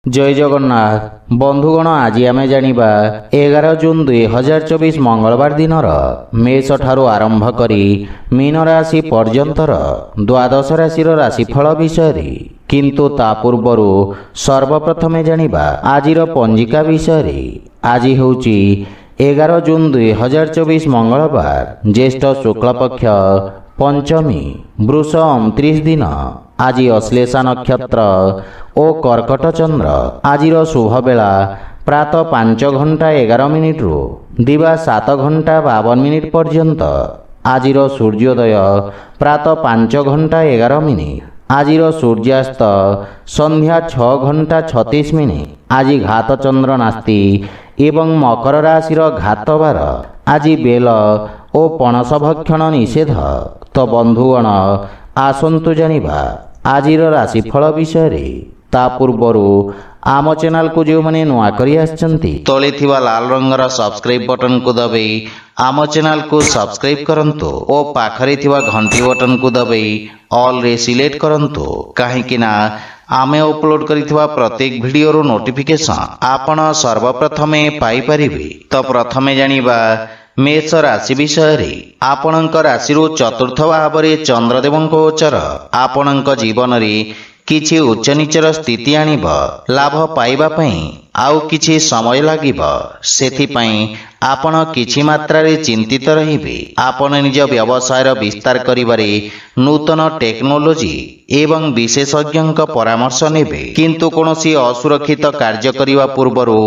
जय जगन्नाथ बंधुगण आज आम जानिबा 11 जून 2024 मंगलवार दिन मेष ठारू आरंभ करी मीन राशि पर्यंतर द्वादश राशि राशिफल विषय किंतु ता पूर्वर सर्वप्रथमे जानिबा आजिर पंजिका विषय। आज होउची 11 जून 2024 मंगलवार ज्येष्ठ शुक्ल पक्ष पंचमी वृष 29 दिन। आज अश्लेषा नक्षत्र और कर्कट चंद्र। आजिर शुभ बेला प्रातः 5 घंटा 11 मिनिट रु दिवा 7 घंटा 52 मिनिट पर्यंत। आजिर सूर्योदय प्रातः 5 घंटा 11 मिनिट। आजिर सूर्यास्त संध्या 6 घंटा 36 मिनिट। आज घात चंद्र नास्ति एवं मकर राशि घात बार। आज बेल और पणस भक्षण निषेध। तो बंधुगण आसंतु जानिबा आजिर राशिफल विषय। ता पूर्वर आम चैनल को जो मैंने नुआ करी आछंती तले थिबा लाल रंगर सब्सक्राइब बटन को दबाई आम चैनल को सब्सक्राइब करंतु और पाखरे थिबा घंटी बटन को दबाई ऑल रे सिलेक्ट करंतु काहेकि ना आमे अपलोड करिथिबा प्रत्येक वीडियो रो नोटिफिकेशन आपण सर्वप्रथमे पाई परिबे। तो प्रथमे जानिबा मेष राशि विषय। आपणक राशि चतुर्थ भाव में चंद्रदेव गोचर आपणक जीवन में किछि उच्च नीचर स्थिति आनिब। लाभ पाइबा पई आउ किछि समय लागिब। सेथिपई आपण किछि मात्रा रे चिंतित रहिबे। आपण निज व्यवसायर विस्तार करिबारे नूतन टेक्नोलोजी एवं विशेषज्ञ परामर्श नेबे। किंतु कोनोसी असुरक्षित कार्य करिवा पूर्वरु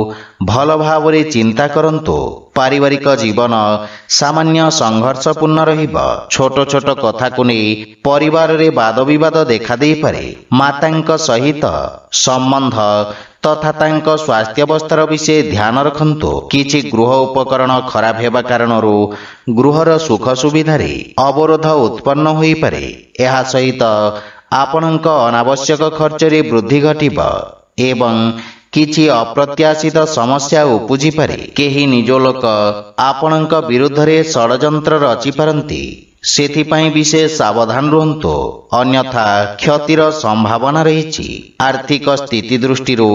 भल भाव रे चिंता करंतु। पारिवारिक जीवन सामान्य संघर्षपूर्ण रहिब। छोट छोट कथा को नै परिवार रे वाद विवाद देखा दे पारे। मातांक सहित संबंध तथा तांको स्वास्थ्य अवस्थार विषय ध्यान रखंतु। किछि गृह उपकरण खराब हेबा कारणरू गृहर सुख सुविधारे अवरोध उत्पन्न होई पारे। एहा सहित आपणक अनावश्यक खर्च रे वृद्धि घटिब एवं किछि अप्रत्याशित समस्या उपजी पारे। केही निज लोक आपणक विरुद्ध रे षडयंत्र रचि पारंती। सेथिपाई विशेष सावधान रुहंतु अन्यथा क्षतिर संभावना रहिछि। आर्थिक स्थिति दृष्टिरू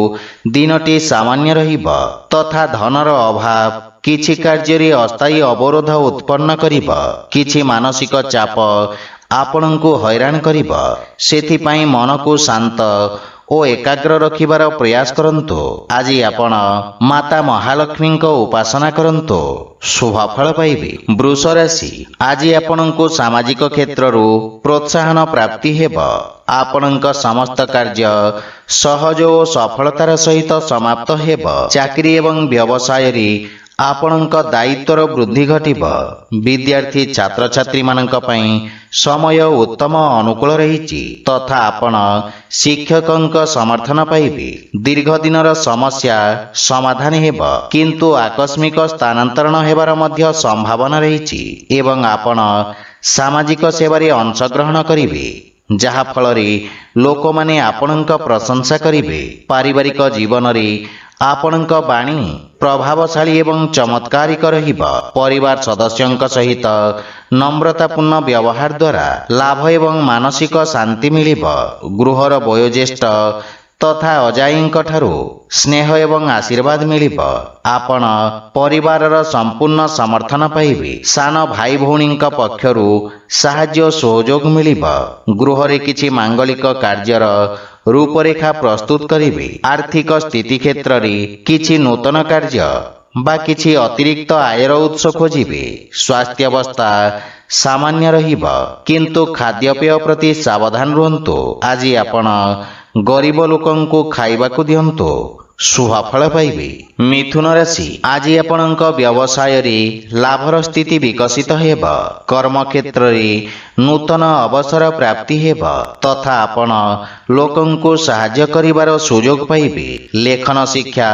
दिनटी सामान्य रहिब तथा धनर अभाव किछि कार्य रे अस्थायी अवरोध उत्पन्न करिब। किछि मानसिक चाप आपणଙ୍କୁ हैरान करिब। सेथिपाई मन को शांत और एकाग्र रखिबार प्रयास करंतु। आज आपण माता महालक्ष्मी उपासना करंतु शुभ फल पाइबे। वृष राशि आज आपणଙ୍କୁ सामाजिक क्षेत्ररू प्रोत्साहन प्राप्ति हेब। आपणଙ୍କ समस्त कार्य सहज और सफलतार सहित समाप्त हेब। चाकरी एवं व्यवसाय रे आपणଙ୍କ दायित्वर वृद्धि घटिब। विद्यार्थी छात्र छात्री मानक पई समय उत्तम अनुकूल रहिछि तथा आपण शिक्षकଙ୍କ समर्थन पाइबे। दीर्घ दिनर समस्या समाधान हेब किंतु आकस्मिक स्थानांतरण हेबार मध्य संभावना रहिछि एवं आपण सामाजिक सेवारे अंशग्रहण करिवे जहा फल रे लोक माने आपणଙ୍କ प्रशंसा करिवे। पारिवारिक जीवन रे आपणଙ୍କ बाणी प्रभावशाली एवं चमत्कारिक रहिब। परिवार सदस्यଙ୍କ सहित नम्रतापूर्ण व्यवहार द्वारा लाभ एवं मानसिक शांति मिलिब। गृहर वयोज्येष्ठ तथा अजाईंक ठारू स्नेह एवं आशीर्वाद मिलिब। आपण परिवारर संपूर्ण समर्थन पाइबे। सान भाई भौणींक पक्षरु साहाय्य सहयोग मिलिब। गृहरे किछि मांगलिक कार्यर रूपरेखा प्रस्तुत करिवे। आर्थिक स्थिति क्षेत्र रे किछि नूतन कार्य बा किछि अतिरिक्त आयर उत्स खोजिबे। स्वास्थ्य अवस्था सामान्य रहिब किंतु खाद्यपेय प्रति सावधान रुहंतु। आज आपण गरीब लोकंकु खाइबाकु दियंतु शुभ फल पाइबे। मिथुन राशि आज आपणଙ୍କ व्यवसाय रे लाभर स्थिति विकसित हेब। कर्म क्षेत्र रे नूतन अवसर प्राप्ति हेब तथा आपण लोकंकु सहाय्य करिवार सुयोग पाइबे। लेखन शिक्षा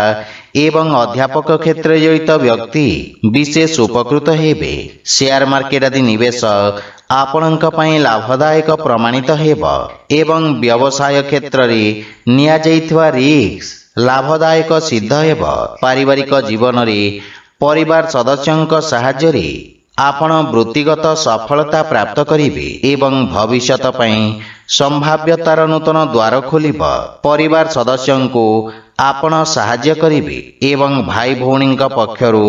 एवं अध्यापक क्षेत्र जड़ित व्यक्ति विशेष उपकृत हेबे। शेयर मार्केट आदि निवेश आपणଙ୍କ ପାଇଁ लाभदायक प्रमाणित हेब एवं व्यवसाय क्षेत्र रे निया जाइथिबा रिस्क लाभदायक सिद्ध हेब। पारिवारिक जीवन रे परिवार सदस्यଙ୍କ सहाय्य रे आपण वृत्तिगत सफलता प्राप्त करिवे एवं भविष्यत पई संभाव्यतार नूतन द्वार खोलिब। परिवार सदस्यଙ୍କୁ ଆପଣ ସାହାଯ୍ୟ କରିବେ ଏବଂ ଭାଇ ଭଉଣୀଙ୍କ ପକ୍ଷରୁ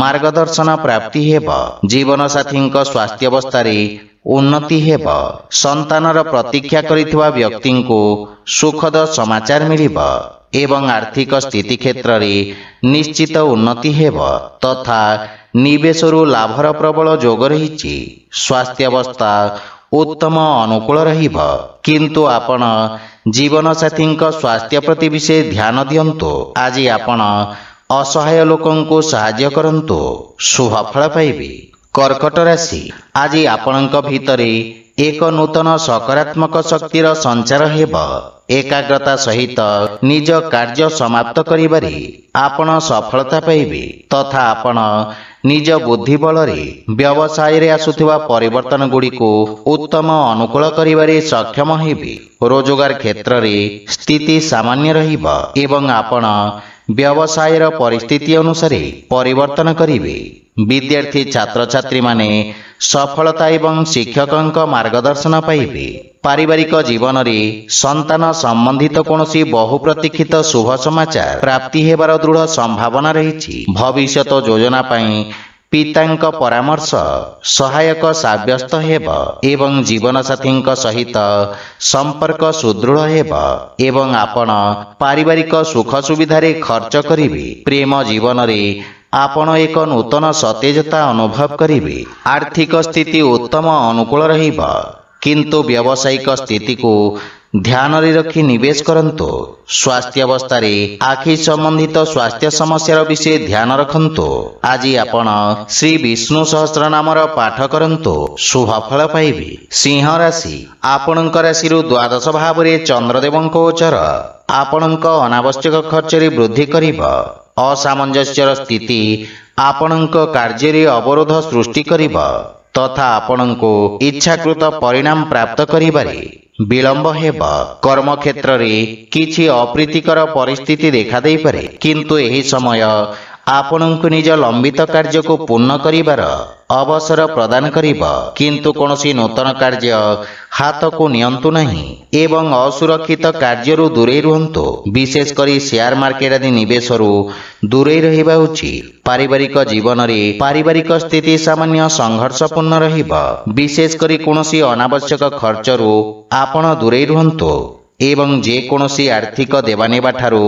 ମାର୍ଗଦର୍ଶନ ପ୍ରାପ୍ତି ହେବ। ଜୀବନସାଥୀଙ୍କ ସ୍ୱାସ୍ଥ୍ୟାବସ୍ଥାରେ ଉନ୍ନତି ହେବ। ସନ୍ତାନର ପ୍ରତୀକ୍ଷା କରିଥିବା ବ୍ୟକ୍ତିଙ୍କୁ ସୁଖଦ ସମାଚାର ମିଳିବ ଏବଂ ଆର୍ଥିକ ସ୍ଥିତି କ୍ଷେତ୍ରରେ ନିଶ୍ଚିତ ଉନ୍ନତି ହେବ ତଥା ନିବେଶରୁ ଲାଭର ପ୍ରବଳ ଯୋଗ ରହିଛି। ସ୍ୱାସ୍ଥ୍ୟାବସ୍ଥା ଉତ୍ତମ ଅନୁକୂଳ ରହିବ, କିନ୍ତୁ ଆପଣ ଜୀବନସାଥୀଙ୍କ ସ୍ୱାସ୍ଥ୍ୟ ପ୍ରତି ବିଶେଷ ଧ୍ୟାନ ଦିଅନ୍ତୁ। ଆଜି ଆପଣ ଅସହାୟ ଲୋକଙ୍କୁ ସାହାଯ୍ୟ କରନ୍ତୁ, ଶୁଭ ଫଳ ପାଇବେ। କର୍କଟ ରାଶି, ଆଜି ଆପଣଙ୍କ ଭିତରେ ଏକ ନୂତନ ସକାରାତ୍ମକ ଶକ୍ତିର ସଞ୍ଚାର ହେବ। ଏକାଗ୍ରତା ସହିତ ନିଜ କାର୍ଯ୍ୟ ସମାପ୍ତ କରିବାରେ ଆପଣ ସଫଳତା ପାଇବେ ତଥା ଆପଣ ନିଜ ବୁଦ୍ଧି ବଳରେ ବ୍ୟବସାୟରେ ଆସୁଥିବା ପରିବର୍ତ୍ତନ ଗୁଡ଼ିକୁ ଉତ୍ତମ ଅନୁକୂଳ କରିବାରେ ସକ୍ଷମ ହେବେ। ରୋଜଗାର କ୍ଷେତ୍ରରେ ସ୍ଥିତି ସାମାନ୍ୟ ରହିବ ଏବଂ ଆପଣ ବ୍ୟବସାୟର ପରିସ୍ଥିତି ଅନୁସାରେ ପରିବର୍ତ୍ତନ କରିବେ। ବିଦ୍ୟାର୍ଥୀ ଛାତ୍ରଛାତ୍ରୀମାନେ ସଫଳତା ଏବଂ ଶିକ୍ଷକଙ୍କ ମାର୍ଗଦର୍ଶନ ପାଇବେ। ପାରିବାରିକ ଜୀବନରେ ସନ୍ତାନ ସମ୍ବନ୍ଧିତ କୌଣସି ବହୁ ପ୍ରତୀକ୍ଷିତ ଶୁଭ ସମାଚାର ପ୍ରାପ୍ତି ହେବାର ଦୃଢ଼ ସମ୍ଭାବନା ରହିଛି। ଭବିଷ୍ୟତ ଯୋଜନା ପାଇଁ ପିତାଙ୍କ ପରାମର୍ଶ ସହାୟକ ସାବ୍ୟସ୍ତ ହେବ ଏବଂ ଜୀବନସାଥୀଙ୍କ ସହିତ ସମ୍ପର୍କ ସୁଦୃଢ଼ ହେବ ଏବଂ ଆପଣ ପାରିବାରିକ ସୁଖ ସୁବିଧାରେ ଖର୍ଚ୍ଚ କରିବେ। ପ୍ରେମ ଜୀବନରେ ଆପଣ ଏକ ନୂତନ ସତେଜତା ଅନୁଭବ କରିବେ। ଆର୍ଥିକ ସ୍ଥିତି ଉତ୍ତମ ଅନୁକୂଳ ରହିବ, କିନ୍ତୁ ବ୍ୟବସାୟିକ ସ୍ଥିତିକୁ ଧ୍ୟାନରେ ରଖି ନିବେଶ କରନ୍ତୁ। ସ୍ୱାସ୍ଥ୍ୟାବସ୍ଥାରେ ଆଖି ସମ୍ବନ୍ଧିତ ସ୍ୱାସ୍ଥ୍ୟ ସମସ୍ୟାର ବିଷୟ ଧ୍ୟାନ ରଖନ୍ତୁ। ଆଜି ଆପଣ ଶ୍ରୀ ବିଷ୍ଣୁ ସହସ୍ର ନାମର ପାଠ କରନ୍ତୁ, ଶୁଭ ଫଳ ପାଇବେ। ସିଂହ ରାଶି, ଆପଣଙ୍କ ରାଶିରୁ ଦ୍ୱାଦଶ ଭାବରେ ଚନ୍ଦ୍ରଦେବଙ୍କ ଗୋଚର ଆପଣଙ୍କ ଅନାବଶ୍ୟକ ଖର୍ଚ୍ଚରେ ବୃଦ୍ଧି କରିବ। ଅସାମଞ୍ଜସ୍ୟର ସ୍ଥିତି ଆପଣଙ୍କ କାର୍ଯ୍ୟରେ ଅବରୋଧ ସୃଷ୍ଟି କରିବ ତଥା ଆପଣଙ୍କୁ ଇଚ୍ଛାକୃତ ପରିଣାମ ପ୍ରାପ୍ତ କରିବାରେ ବିଳମ୍ବ ହେବ। କର୍ମକ୍ଷେତ୍ରରେ କିଛି ଅପ୍ରୀତିକର ପରିସ୍ଥିତି ଦେଖାଦେଇପାରେ, କିନ୍ତୁ ଏହି ସମୟ ଆପଣଙ୍କୁ ନିଜ ଲମ୍ବିତ କାର୍ଯ୍ୟକୁ ପୂର୍ଣ୍ଣ କରିବାର ଅବସର ପ୍ରଦାନ କରିବ। କିନ୍ତୁ କୌଣସି ନୂତନ କାର୍ଯ୍ୟ ହାତକୁ ନିଅନ୍ତୁ ନାହିଁ ଏବଂ ଅସୁରକ୍ଷିତ କାର୍ଯ୍ୟରୁ ଦୂରେଇ ରୁହନ୍ତୁ। ବିଶେଷ କରି ସେୟାର ମାର୍କେଟ ଆଦି ନିବେଶରୁ ଦୂରେଇ ରହିବା ଉଚିତ। ପାରିବାରିକ ଜୀବନରେ ପାରିବାରିକ ସ୍ଥିତି ସାମାନ୍ୟ ସଂଘର୍ଷପୂର୍ଣ୍ଣ ରହିବ। ବିଶେଷ କରି କୌଣସି ଅନାବଶ୍ୟକ ଖର୍ଚ୍ଚରୁ ଆପଣ ଦୂରେଇ ରୁହନ୍ତୁ ଏବଂ ଯେକୌଣସି ଆର୍ଥିକ ଦେବାନେବା ଠାରୁ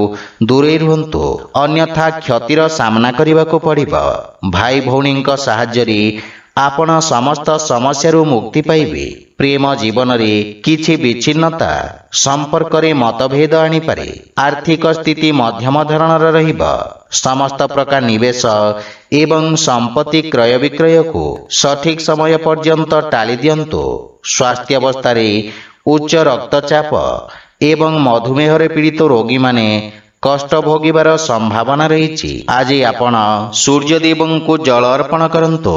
ଦୂରେଇ ରୁହନ୍ତୁ, ଅନ୍ୟଥା କ୍ଷତିର ସାମ୍ନା କରିବାକୁ ପଡ଼ିବ। ଭାଇ ଭଉଣୀଙ୍କ ସାହାଯ୍ୟରେ ଆପଣ ସମସ୍ତ ସମସ୍ୟାରୁ ମୁକ୍ତି ପାଇବେ। ପ୍ରେମ ଜୀବନରେ କିଛି ବିଚ୍ଛିନ୍ନତା ସମ୍ପର୍କରେ ମତଭେଦ ଆଣିପାରେ। ଆର୍ଥିକ ସ୍ଥିତି ମଧ୍ୟମ ଧରଣର ରହିବ। ସମସ୍ତ ପ୍ରକାର ନିବେଶ ଏବଂ ସମ୍ପତ୍ତି କ୍ରୟ ବିକ୍ରୟକୁ ସଠିକ ସମୟ ପର୍ଯ୍ୟନ୍ତ ଟାଳି ଦିଅନ୍ତୁ। ସ୍ୱାସ୍ଥ୍ୟାବସ୍ଥାରେ ଉଚ୍ଚ ରକ୍ତଚାପ ଏବଂ ମଧୁମେହରେ ପୀଡ଼ିତ ରୋଗୀମାନେ କଷ୍ଟ ଭୋଗିବାର ସମ୍ଭାବନା ରହିଛି। ଆଜି ଆପଣ ସୂର୍ଯ୍ୟଦେବଙ୍କୁ ଜଳ ଅର୍ପଣ କରନ୍ତୁ,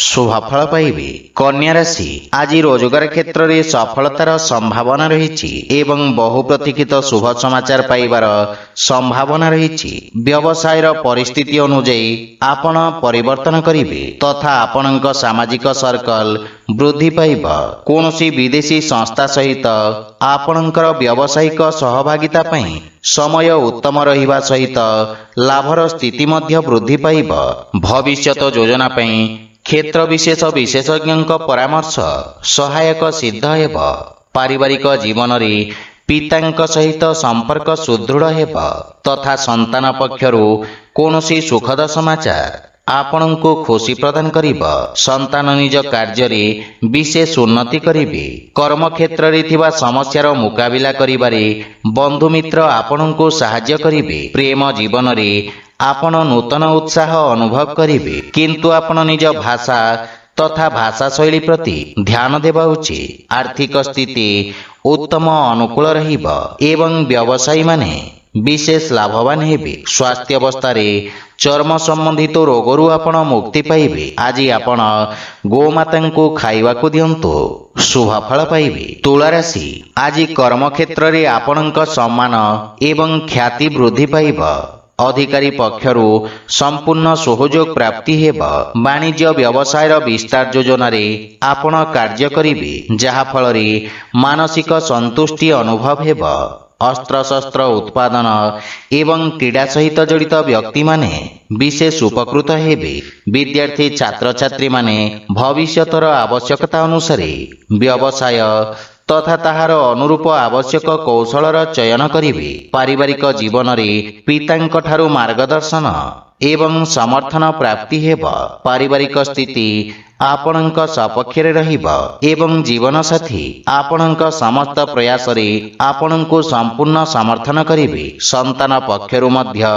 ଶୁଭ ଫଳ ପାଇବେ। କନ୍ୟା ରାଶି, ଆଜି ରୋଜଗାର କ୍ଷେତ୍ରରେ ସଫଳତାର ସମ୍ଭାବନା ରହିଛି ଏବଂ ବହୁ ପ୍ରତୀକ୍ଷିତ ଶୁଭ ସମାଚାର ପାଇବାର ସମ୍ଭାବନା ରହିଛି। ବ୍ୟବସାୟର ପରିସ୍ଥିତି ଅନୁଯାୟୀ ଆପଣ ପରିବର୍ତ୍ତନ କରିବେ ତଥା ଆପଣଙ୍କ ସାମାଜିକ ସର୍କଲ ବୃଦ୍ଧି ପାଇବ। କୌଣସି ବିଦେଶୀ ସଂସ୍ଥା ସହିତ ଆପଣଙ୍କର ବ୍ୟବସାୟିକ ସହଭାଗିତା ପାଇଁ ସମୟ ଉତ୍ତମ ରହିବା ସହିତ ଲାଭର ସ୍ଥିତି ମଧ୍ୟ ବୃଦ୍ଧି ପାଇବ। ଭବିଷ୍ୟତ ଯୋଜନା ପାଇଁ କ୍ଷେତ୍ର ବିଶେଷ ବିଶେଷଜ୍ଞଙ୍କ ପରାମର୍ଶ ସହାୟକ ସିଦ୍ଧ ହେବ। ପାରିବାରିକ ଜୀବନରେ ପିତାଙ୍କ ସହିତ ସମ୍ପର୍କ ସୁଦୃଢ଼ ହେବ ତଥା ସନ୍ତାନ ପକ୍ଷରୁ କୌଣସି ସୁଖଦ ସମାଚାର ଆପଣଙ୍କୁ ଖୁସି ପ୍ରଦାନ କରିବ। ସନ୍ତାନ ନିଜ କାର୍ଯ୍ୟରେ ବିଶେଷ ଉନ୍ନତି କରିବେ। କର୍ମକ୍ଷେତ୍ରରେ ଥିବା ସମସ୍ୟାର ମୁକାବିଲା କରିବାରେ ବନ୍ଧୁମିତ୍ର ଆପଣଙ୍କୁ ସାହାଯ୍ୟ କରିବେ। ପ୍ରେମ ଜୀବନରେ ଆପଣ ନୂତନ ଉତ୍ସାହ ଅନୁଭବ କରିବେ, କିନ୍ତୁ ଆପଣ ନିଜ ଭାଷା ତଥା ଭାଷା ଶୈଳୀ ପ୍ରତି ଧ୍ୟାନ ଦେବା ଉଚିତ। ଆର୍ଥିକ ସ୍ଥିତି ଉତ୍ତମ ଅନୁକୂଳ ରହିବ ଏବଂ ବ୍ୟବସାୟୀମାନେ ବିଶେଷ ଲାଭବାନ ହେବେ। ସ୍ୱାସ୍ଥ୍ୟାବସ୍ଥାରେ ଚର୍ମ ସମ୍ବନ୍ଧିତ ରୋଗରୁ ଆପଣ ମୁକ୍ତି ପାଇବେ। ଆଜି ଆପଣ ଗୋମାତାଙ୍କୁ ଖାଇବାକୁ ଦିଅନ୍ତୁ, ଶୁଭ ଫଳ ପାଇବେ। ତୁଳା ରାଶି, ଆଜି କର୍ମକ୍ଷେତ୍ରରେ ଆପଣଙ୍କ ସମ୍ମାନ ଏବଂ ଖ୍ୟାତି ବୃଦ୍ଧି ପାଇବ। ଅଧିକାରୀ ପକ୍ଷରୁ ସମ୍ପୂର୍ଣ୍ଣ ସହଯୋଗ ପ୍ରାପ୍ତି ହେବ। ବାଣିଜ୍ୟ ବ୍ୟବସାୟର ବିସ୍ତାର ଯୋଜନାରେ ଆପଣ କାର୍ଯ୍ୟ କରିବେ, ଯାହା ଫଳରେ ମାନସିକ ସନ୍ତୁଷ୍ଟି ଅନୁଭବ ହେବ। अस्त्रशस्त्र उत्पादन एवं क्रीड़ा सहित जड़ित व्यक्ति माने विशेष उपकृत हेबे। विद्यार्थी छात्र छात्री माने भविष्यतर आवश्यकता अनुसार व्यवसाय तथा ताहार अनुरूप आवश्यक कौशलर चयन करिवे। पारिवारिक जीवन में पितांक ठारू मार्गदर्शन एवं समर्थन प्राप्ति हेब। पारिवारिक स्थिति आपणक सपक्षरे रहिब एवं जीवन साथी आपणक समस्त प्रयास रे आपणको संपूर्ण समर्थन करिवे। संतान पक्षरु मध्य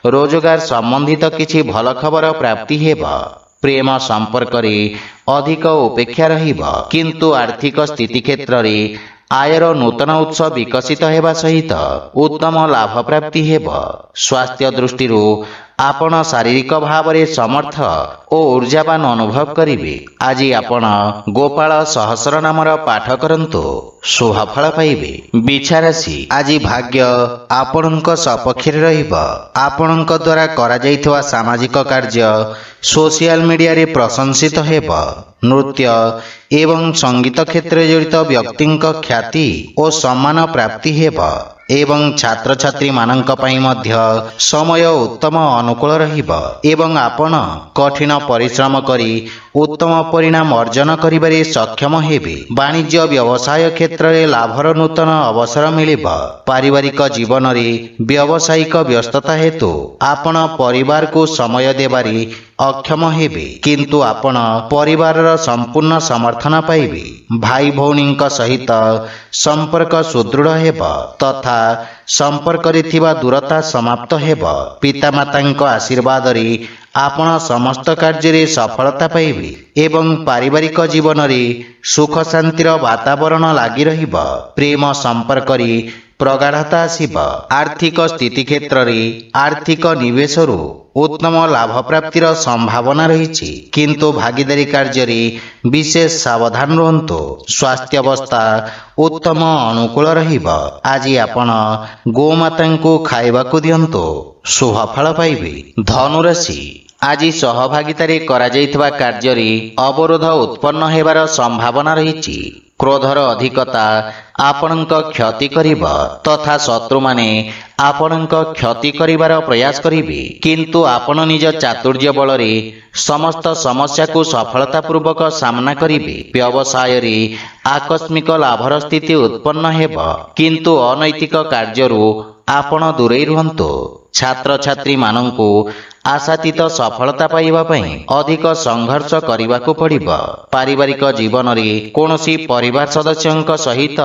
रोजगार संबंधित किछि भल खबर प्राप्ति हेब। प्रेम संपर्क रे अधिक उपेक्षा रहिब, किंतु आर्थिक स्थिति क्षेत्र रे आयर नूतन उत्स विकसित हेबा सहित उत्तम लाभ प्राप्ति हेब। स्वास्थ्य दृष्टि आपण शारीरिक भाव में समर्थ और ऊर्जावान अनुभव करिवे। आज आपण गोपाल सहस्र नामर पाठ करंतु शुभफल पाइबे। बिछाराशि आज भाग्य आपणक सपक्षरे रहिब। आपणक द्वारा करा जाइथवा सामाजिक कार्य सोशल मीडिया रे प्रशंसित हेब। नृत्य एवं संगीत क्षेत्र जड़ित व्यक्तिंक ख्याति और सम्मान प्राप्ति हेब एवं छात्र छात्री मानंक पई मध्य समय उत्तम अनुकूल रहिब एवं आपण कठिन परिश्रम करी उत्तम परिणाम अर्जन करिबारे सक्षम हेबे। वाणिज्य व्यवसाय क्षेत्र रे लाभर नूतन अवसर मिलिब। पारिवारिक जीवन रे व्यावसायिक व्यस्तता हेतु आपण परिवार को समय देबारे अक्षम हेबे, किंतु आपण परिवारर संपूर्ण समर्थन पाइबे। भाई भौणींक सहित संपर्क सुदृढ़ हेब तथा संपर्क रे थिबा दूरता समाप्त हेब। पितामातांक आशीर्वाद रे आपण समस्त कार्य रे सफलता पाइबे एवं पारिवारिक जीवन रे सुख शांतिर वातावरण लागी रहिब। प्रेम संपर्क रे प्रगाढ़ता आसिब। आर्थिक स्थिति क्षेत्र रे आर्थिक निवेश रु उत्तम लाभ प्राप्तिर संभावना रही, किंतु भागीदारी कार्य रे विशेष सावधान रहंतु। स्वास्थ्य अवस्था उत्तम अनुकूल रहिब। आज आपण गोमाता को खाइबाकू दियंतु शुभफल पाइबे। धनुराशि आज सहभागितारे करा जाइतबा कार्य रे अवरोध उत्पन्न हेबार संभावना रही। क्रोधर अधिकता आपणक क्षति करिब तथा शत्रु माने आपणक क्षति करिबार प्रयास करिवे, किंतु आपण निज चातुर्य बल रे समस्त समस्या को सफलता पूर्वक सामना करिवे। व्यवसाय रे आकस्मिक लाभर स्थिति उत्पन्न हेब, किंतु अनैतिक कार्यरू आपण दूरे रुहंतु। छात्र छात्री मानंकु आशातीत सफलता पाइबा पई अधिक संघर्ष करिबाकू पड़िब। पारिवारिक जीवन रे कोनोसी परिवार सदस्यंक सहित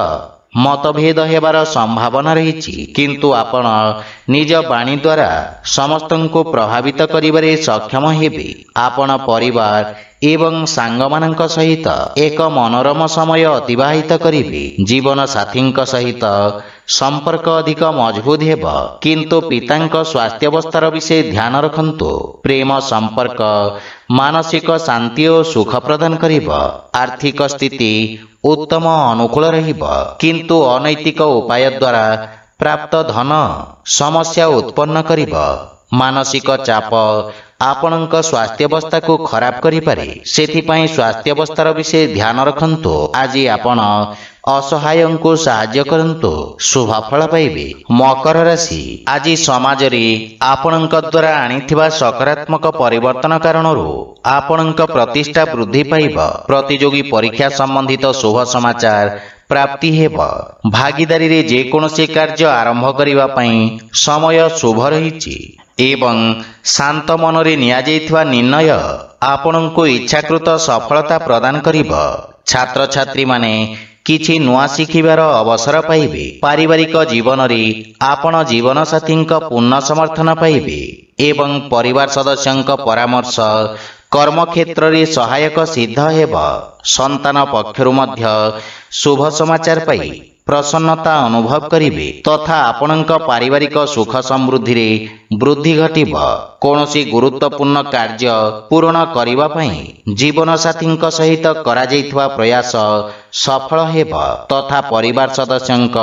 मतभेद हेबार संभावना रही, किंतु आपण निज वाणी द्वारा समस्तंको प्रभावित करिबारे सक्षम हेबे। आपण परिवार एवं सांगमानंक सहित एक मनोरम समय अतिबाहित करिवे। जीवन साथींक सहित संपर्क अधिक मजबूत हेब, किंतु पितांक स्वास्थ्यावस्थार विषय ध्यान रखंतु। प्रेम संपर्क मानसिक शांति और सुख प्रदान करिब। आर्थिक स्थिति उत्तम अनुकूल रहिब, किंतु अनैतिक उपाय द्वारा प्राप्त धन समस्या उत्पन्न करिब। मानसिक चाप आपणक स्वास्थ्यावस्था को खराब करिपारे, सेथिपाई स्वास्थ्यावस्थार विषय ध्यान रखंतु। आज आपण असहायंको साहाय्य करंतु शुभफल पाइबे। मकर राशि आज समाज रे आपणक द्वारा आनिथिबा सकारात्मक परिवर्तन कारणरू आपणक प्रतिष्ठा वृद्धि पाइब। प्रतियोगी परीक्षा संबंधित शुभ समाचार प्राप्ति हेब। भागीदारी रे जे कोनोसी कार्य आरंभ करिबा पई समय शुभ रहिछि एवं शांत मन रे निया जाइथिबा निर्णय आपणको इच्छाकृत सफलता प्रदान करिब। छात्र छात्री माने किछि नुआ शिखिबार अवसर पाइबे। पारिवारिक जीवन रे आपण जीवन साथींक पूर्ण समर्थन पाइबे एवं परिवार सदस्यंक परामर्श कर्म क्षेत्र रे सहायक सिद्ध हेब। संतान पक्षरु मध्य शुभ समाचार पाई प्रसन्नता अनुभव करिवे तथा आपणक पारिवारिक सुख समृद्धि रे वृद्धि घटिब। कोनोसी गुरुत्वपूर्ण कार्य पूर्ण करिबा पई जीवन साथींक सहित करा जाइथवा प्रयास सफल हेब तथा परिवार सदस्यंक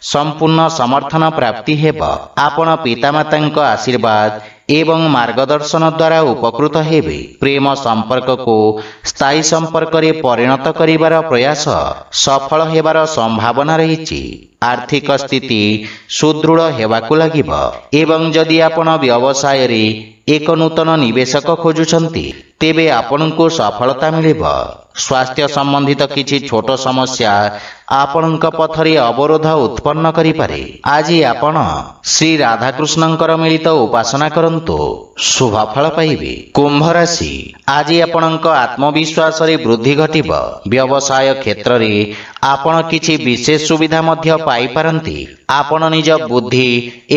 संपूर्ण समर्थन प्राप्ति हेब। आपण पितामातांक आशीर्वाद ଏବଂ ମାର୍ଗଦର୍ଶନ ଦ୍ୱାରା ଉପକୃତ ହେବେ। ପ୍ରେମ ସମ୍ପର୍କକୁ ସ୍ଥାୟୀ ସମ୍ପର୍କରେ ପରିଣତ କରିବାର ପ୍ରୟାସ ସଫଳ ହେବାର ସମ୍ଭାବନା ରହିଛି। ଆର୍ଥିକ ସ୍ଥିତି ସୁଦୃଢ଼ ହେବାକୁ ଲାଗିବ ଏବଂ ଯଦି ଆପଣ ବ୍ୟବସାୟରେ ଏକ ନୂତନ ନିବେଶକ ଖୋଜୁଛନ୍ତି ତେବେ ଆପଣଙ୍କୁ ସଫଳତା ମିଳିବ। ସ୍ୱାସ୍ଥ୍ୟ ସମ୍ବନ୍ଧିତ କିଛି ଛୋଟ ସମସ୍ୟା ଆପଣଙ୍କ ପଥରେ ଅବରୋଧ ଉତ୍ପନ୍ନ କରିପାରେ। ଆଜି ଆପଣ ଶ୍ରୀ ରାଧାକୃଷ୍ଣଙ୍କର ମିଳିତ ଉପାସନା କରନ୍ତୁ, ଶୁଭ ଫଳ ପାଇବେ। କୁମ୍ଭ ରାଶି, ଆଜି ଆପଣଙ୍କ ଆତ୍ମବିଶ୍ୱାସରେ ବୃଦ୍ଧି ଘଟିବ। ବ୍ୟବସାୟ କ୍ଷେତ୍ରରେ ଆପଣ କିଛି ବିଶେଷ ସୁବିଧା ମଧ୍ୟ ପାଇପାରନ୍ତି। ଆପଣ ନିଜ ବୁଦ୍ଧି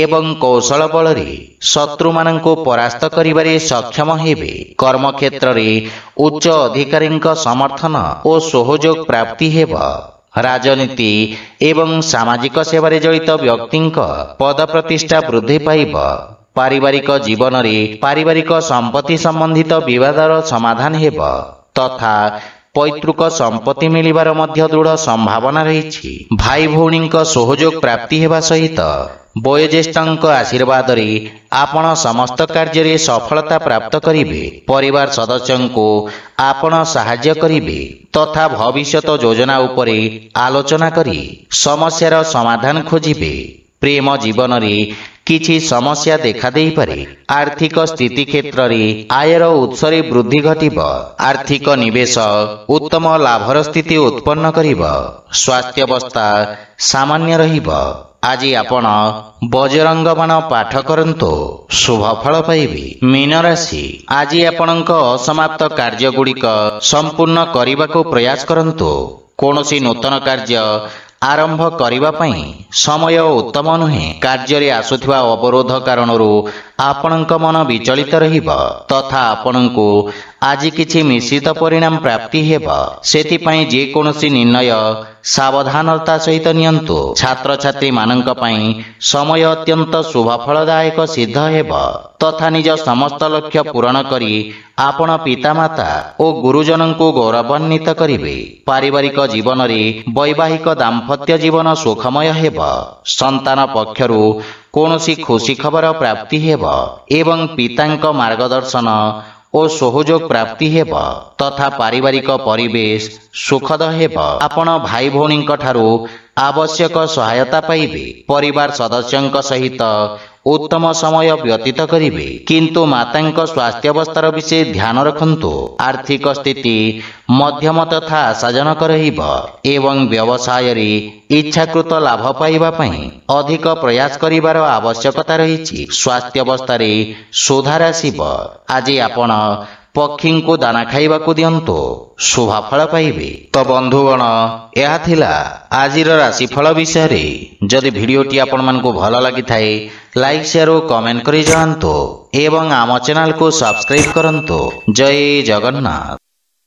ଏବଂ କୌଶଳ ବଳରେ ଶତ୍ରୁମାନଙ୍କୁ ପରାସ୍ତ କରିବାରେ ସକ୍ଷମ ହେବେ। କର୍ମକ୍ଷେତ୍ରରେ ଉଚ୍ଚ ଅଧିକାରୀଙ୍କ ସମର୍ଥନ ଓ ସହଯୋଗ ପ୍ରାପ୍ତି ହେବ। ରାଜନୀତି ଏବଂ ସାମାଜିକ ସେବାରେ ଜଡ଼ିତ ବ୍ୟକ୍ତିଙ୍କ ପଦପ୍ରତିଷ୍ଠା ବୃଦ୍ଧି ପାଇବ। ପାରିବାରିକ ଜୀବନରେ ପାରିବାରିକ ସମ୍ପତ୍ତି ସମ୍ବନ୍ଧିତ ବିବାଦର ସମାଧାନ ହେବ ତଥା ପୈତୃକ ସମ୍ପତ୍ତି ମିଳିବାର ମଧ୍ୟ ଦୃଢ଼ ସମ୍ଭାବନା ରହିଛି। ଭାଇ ଭଉଣୀଙ୍କ ସହଯୋଗ ପ୍ରାପ୍ତି ହେବା ସହିତ ବୟୋଜ୍ୟେଷ୍ଠଙ୍କ ଆଶୀର୍ବାଦରେ ଆପଣ ସମସ୍ତ କାର୍ଯ୍ୟରେ ସଫଳତା ପ୍ରାପ୍ତ କରିବେ। ପରିବାର ସଦସ୍ୟଙ୍କୁ ଆପଣ ସାହାଯ୍ୟ କରିବେ ତଥା ଭବିଷ୍ୟତ ଯୋଜନା ଉପରେ ଆଲୋଚନା କରି ସମସ୍ୟାର ସମାଧାନ ଖୋଜିବେ। ପ୍ରେମ ଜୀବନରେ କିଛି ସମସ୍ୟା ଦେଖାଦେଇପାରେ। ଆର୍ଥିକ ସ୍ଥିତି କ୍ଷେତ୍ରରେ ଆୟର ଉତ୍ସରେ ବୃଦ୍ଧି ଘଟିବ। ଆର୍ଥିକ ନିବେଶ ଉତ୍ତମ ଲାଭର ସ୍ଥିତି ଉତ୍ପନ୍ନ କରିବ। ସ୍ୱାସ୍ଥ୍ୟାବସ୍ଥା ସାମାନ୍ୟ ରହିବ। ଆଜି ଆପଣ ବଜରଙ୍ଗ ବାଣ ପାଠ କରନ୍ତୁ, ଶୁଭ ଫଳ ପାଇବେ। ମୀନ ରାଶି, ଆଜି ଆପଣଙ୍କ ଅସମାପ୍ତ କାର୍ଯ୍ୟଗୁଡ଼ିକ ସମ୍ପୂର୍ଣ୍ଣ କରିବାକୁ ପ୍ରୟାସ କରନ୍ତୁ। କୌଣସି ନୂତନ କାର୍ଯ୍ୟ ଆରମ୍ଭ କରିବା ପାଇଁ ସମୟ ଉତ୍ତମ ନୁହେଁ। କାର୍ଯ୍ୟରେ ଆସୁଥିବା ଅବରୋଧ କାରଣରୁ ଆପଣଙ୍କ ମନ ବିଚଳିତ ରହିବ ତଥା ଆପଣଙ୍କୁ ଆଜି କିଛି ମିଶ୍ରିତ ପରିଣାମ ପ୍ରାପ୍ତି ହେବ। ସେଥିପାଇଁ ଯେକୌଣସି ନିର୍ଣ୍ଣୟ ସାବଧାନତା ସହିତ ନିଅନ୍ତୁ। ଛାତ୍ରଛାତ୍ରୀମାନଙ୍କ ପାଇଁ ସମୟ ଅତ୍ୟନ୍ତ ଶୁଭଫଳଦାୟକ ସିଦ୍ଧ ହେବ ତଥା ନିଜ ସମସ୍ତ ଲକ୍ଷ୍ୟ ପୂରଣ କରି ଆପଣ ପିତାମାତା ଓ ଗୁରୁଜନଙ୍କୁ ଗୌରବାନ୍ୱିତ କରିବେ। ପାରିବାରିକ ଜୀବନରେ ବୈବାହିକ ଦାମ୍ପତ୍ୟ ଜୀବନ ସୁଖମୟ ହେବ। ସନ୍ତାନ ପକ୍ଷରୁ କୌଣସି ଖୁସି ଖବର ପ୍ରାପ୍ତି ହେବ ଏବଂ ପିତାଙ୍କ ମାର୍ଗଦର୍ଶନ ଓ ସହଯୋଗ ପ୍ରାପ୍ତି ହେବ ତଥା ପାରିବାରିକ ପରିବେଶ ସୁଖଦ ହେବ। ଆପଣ ଭାଇ ଭଉଣୀଙ୍କ ଠାରୁ ଆବଶ୍ୟକ ସହାୟତା ପାଇବେ। ପରିବାର ସଦସ୍ୟଙ୍କ ସହିତ ଉତ୍ତମ ସମୟ ବ୍ୟତୀତ କରିବେ କିନ୍ତୁ ମାତାଙ୍କ ସ୍ୱାସ୍ଥ୍ୟାବସ୍ଥାର ବିଷୟ ଧ୍ୟାନ ରଖନ୍ତୁ। ଆର୍ଥିକ ସ୍ଥିତି ମଧ୍ୟମ ତଥା ଆଶାଜନକ ରହିବ ଏବଂ ବ୍ୟବସାୟରେ ଇଚ୍ଛାକୃତ ଲାଭ ପାଇବା ପାଇଁ ଅଧିକ ପ୍ରୟାସ କରିବାର ଆବଶ୍ୟକତା ରହିଛି। ସ୍ୱାସ୍ଥ୍ୟାବସ୍ଥାରେ ସୁଧାର ଆସିବ। ଆଜି ଆପଣ ପକ୍ଷୀଙ୍କୁ ଦାନା ଖାଇବାକୁ ଦିଅନ୍ତୁ, ଶୁଭ ଫଳ ପାଇବେ। ତ ବନ୍ଧୁଗଣ, ଏହା ଥିଲା ଆଜିର ରାଶିଫଳ ବିଷୟରେ। ଯଦି ଭିଡ଼ିଓଟି ଆପଣମାନଙ୍କୁ ଭଲ ଲାଗିଥାଏ ଲାଇକ୍ ସେୟାର ଓ କମେଣ୍ଟ କରି ଜଣାନ୍ତୁ ଏବଂ ଆମ ଚ୍ୟାନେଲକୁ ସବସ୍କ୍ରାଇବ୍ କରନ୍ତୁ। ଜୟ ଜଗନ୍ନାଥ।